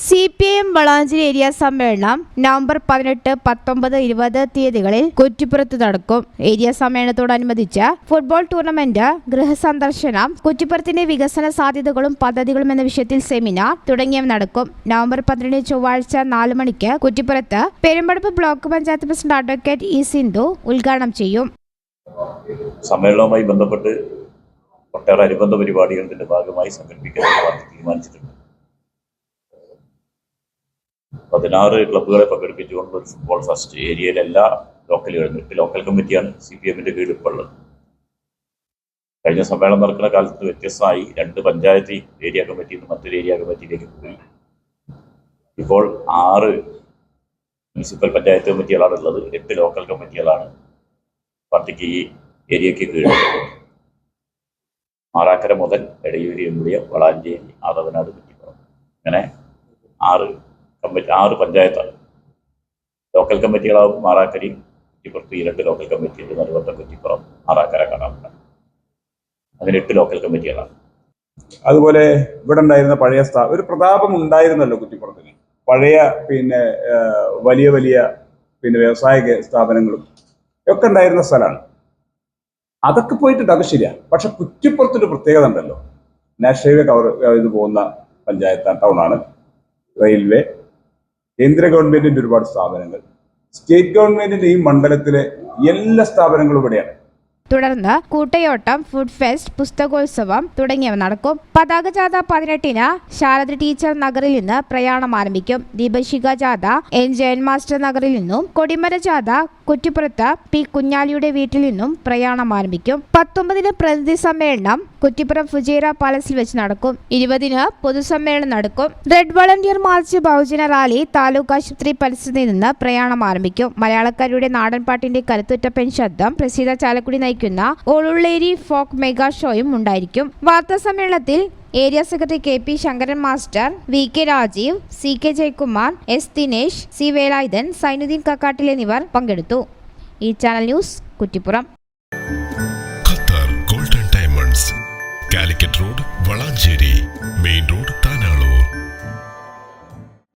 CPM Valanchery area സമ്മേളനം November 18, 19, 20 തീയതികളിൽ കുറ്റിപ്പുറത്ത് നടക്കും. ഏരിയ സമ്മേളനത്തോടനുബന്ധിച്ച് ഫുട്ബോൾ ടൂർണമെന്റ്, ഗൃഹസന്ദർശനം, കുറ്റിപ്പുറത്തിന്റെ വികസന സാധ്യതകളും പദ്ധതികളും എന്ന വിഷയത്തിൽ സെമിനാർ തുടങ്ങിയവ നടക്കും. നവംബർ 12 ചൊവ്വാഴ്ച 4 മണിക്ക് കുറ്റിപ്പുറത്ത് Perumpadappu block panchayat president advocate E Sindhu ഉദ്ഘാടനം ചെയ്യും. സമ്മേളനവുമായി ബന്ധപ്പെട്ട് ഒട്ടേറെ അനുബന്ധ പരിപാടികളുടെ ഭാഗമായി സംഘടിപ്പിക്കാൻ തീരുമാനിച്ചിട്ടുണ്ട്. 16 ക്ലബ്ബുകളെ പങ്കെടുപ്പിച്ചുകൊണ്ട് ഒരു ഫുട്ബോൾ ഫസ്റ്റ് ഏരിയയിലെ എല്ലാ ലോക്കലുകളും 8 ലോക്കൽ കമ്മിറ്റിയാണ് CPMന്റെ കീഴിൽ ഇപ്പോൾ ഉള്ളത്. കഴിഞ്ഞ സമ്മേളനം നടക്കുന്ന കാലത്ത് വ്യത്യസ്തമായി 2 പഞ്ചായത്ത് ഏരിയ കമ്മിറ്റിയിൽ നിന്ന് മറ്റൊരു ഏരിയ കമ്മിറ്റിയിലേക്ക് പോയി. ഇപ്പോൾ 6 മുനിസിപ്പൽ പഞ്ചായത്ത് കമ്മിറ്റികളാണ് ഉള്ളത്. 8 ലോക്കൽ കമ്മിറ്റികളാണ് പാർട്ടിക്ക് ഈ ഏരിയയ്ക്ക് കീഴിൽ. മാറാക്കര മുതൽ എടയൂരി, എമ്പുളിയം, വളാഞ്ചേരി, ആദവനാട്, കുറ്റിപ്പുറം, അങ്ങനെ 6 പഞ്ചായത്താണ്. ലോക്കൽ കമ്മിറ്റികളാവും മാറാക്കരയും കുറ്റിപ്പുറത്ത് ഈ 2 ലോക്കൽ കമ്മിറ്റിയുണ്ട്. നടുവട്ടം, കുറ്റിപ്പുറം, മാറാക്കര, കാണാറുണ്ട്. അങ്ങനെ 8 ലോക്കൽ കമ്മിറ്റികളാണ്. അതുപോലെ ഇവിടെ ഉണ്ടായിരുന്ന പഴയ ഒരു പ്രതാപം ഉണ്ടായിരുന്നല്ലോ കുറ്റിപ്പുറത്തിന്. പഴയ വലിയ വലിയ വ്യവസായിക സ്ഥാപനങ്ങളും ഒക്കെ ഉണ്ടായിരുന്ന സ്ഥലമാണ്. അതൊക്കെ പോയിട്ടുണ്ട്, അത് ശരിയാണ്. പക്ഷെ കുറ്റിപ്പുറത്തൊരു പ്രത്യേകത ഉണ്ടല്ലോ. നാഷണൽ ഹൈവേ കവർ ചെയ്ത് പോകുന്ന പഞ്ചായത്താണ്, ടൗണാണ്. റെയിൽവേ, കേന്ദ്ര ഗവൺമെന്റിന്റെ ഒരുപാട് സ്ഥാപനങ്ങൾ, സ്റ്റേറ്റ് ഗവൺമെന്റിന്റെ ഈ മണ്ഡലത്തിലെ എല്ലാ സ്ഥാപനങ്ങളും ഇവിടെയാണ്. തുടർന്ന് കൂട്ടയോട്ടം, ഫുഡ് ഫെസ്റ്റ്, പുസ്തകോത്സവം തുടങ്ങിയവ നടക്കും. പതാക ജാഥ 18-ന് ശാരദ ടീച്ചർ നഗറിൽ നിന്ന് പ്രയാണം ആരംഭിക്കും. ദീപശിഖ ജാഥ ജയൻ മാസ്റ്റർ നഗറിൽ നിന്നും, കൊടിമര ജാഥ കുറ്റിപ്പുറത്ത് പി കുഞ്ഞാലിയുടെ വീട്ടിൽ നിന്നും പ്രയാണം ആരംഭിക്കും. 19-ന് പ്രതിനിധി സമ്മേളനം കുറ്റിപ്പുറം ഫുജൈറ പാലസിൽ വെച്ച് നടക്കും. 20-ന് പൊതുസമ്മേളനം നടക്കും. റെഡ് വളണ്ടിയർ മാർച്ച്, ബഹുജന റാലി താലൂക്ക് ആശുപത്രി പരിസരത്ത് നിന്ന് പ്രയാണം ആരംഭിക്കും. മലയാളക്കാരുടെ നാടൻപാട്ടിന്റെ കരുത്തുറ്റപ്പൻ ശബ്ദം പ്രസീത ചാലക്കുടി നയിക്കുന്ന ഓളുള്ളേരി ഫോക്ക് മെഗാ ഷോയും ഉണ്ടായിരിക്കും. വാർത്താ സമ്മേളനത്തിൽ area secretary KP Shankaran master, VK Rajeev, CK Jayakumar, S Dinesh, C Velayudhan, Sainuddin Kakkattil എന്നിവർ പങ്കെടുത്തു. ഈ channel news Kuttippuram. Qatar golden diamonds, Calicut road, Valanchery main road.